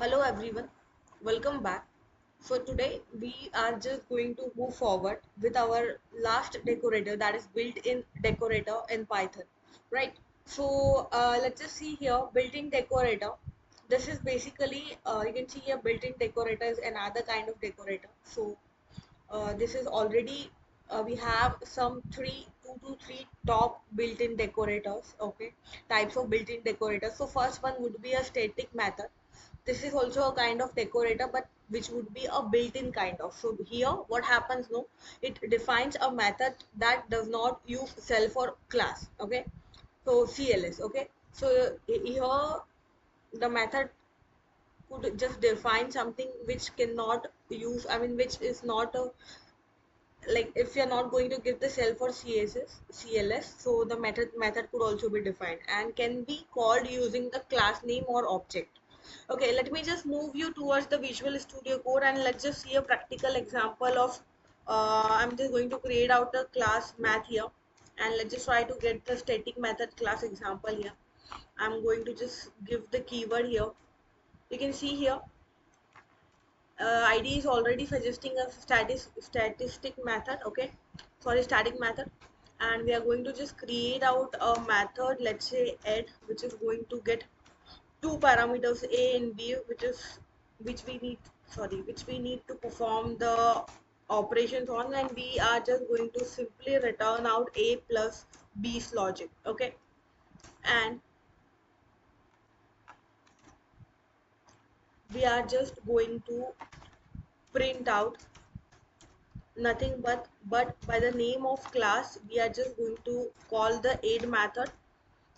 Hello everyone, welcome back. So today we are just going to move forward with our last decorator, that is built-in decorator in Python, right? So let's just see here, built-in decorator. This is basically, you can see here built-in decorator is another kind of decorator. So this is already we have some two to three top built-in decorators, okay, types of built-in decorators. So first one would be a static method. This is also a kind of decorator, but which would be a built-in kind of. So here what happens, no, it defines a method that does not use self or class, okay, so CLS, okay. So here the method could just define something which cannot use, I mean which is not a, like if you're not going to give the self or CLS, so the method could also be defined and can be called using the class name or object. Okay, let me just move you towards the Visual Studio Code and let's just see a practical example of I'm just going to create out a class math here, and let's just try to get the static method class example here. I'm going to just give the keyword here. You can see here ID is already suggesting a statistic method, okay, sorry, static method, and we are going to just create out a method, let's say add, which is going to get two parameters a and b, which we need, sorry, which we need to perform the operations on, and we are just going to simply return out a plus b's logic, okay. And we are just going to print out nothing but by the name of class we are just going to call the add method,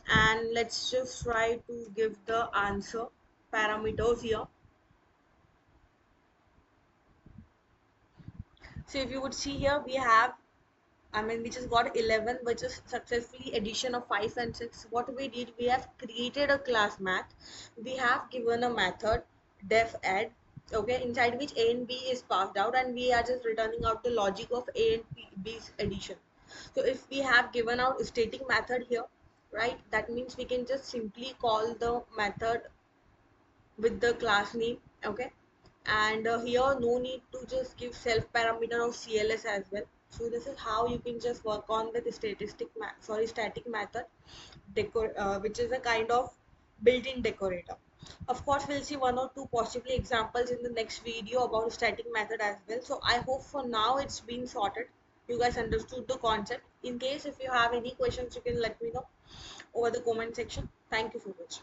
and let's just try to give the answer parameters here. So if you would see here, we have, I mean, we just got 11, which is successfully addition of 5 and 6. What we did, we have created a class math. We have given a method def add, okay, inside which a and b is passed out, and we are just returning out the logic of a and b's addition. So if we have given out static method here, right, that means we can just simply call the method with the class name, okay. And here no need to just give self parameter of CLS as well. So this is how you can just work on with static method which is a kind of built-in decorator. Of course we'll see one or two possibly examples in the next video about static method as well. So I hope for now it's been sorted, you guys understood the concept. In case if you have any questions, you can let me know over the comment section. Thank you so much.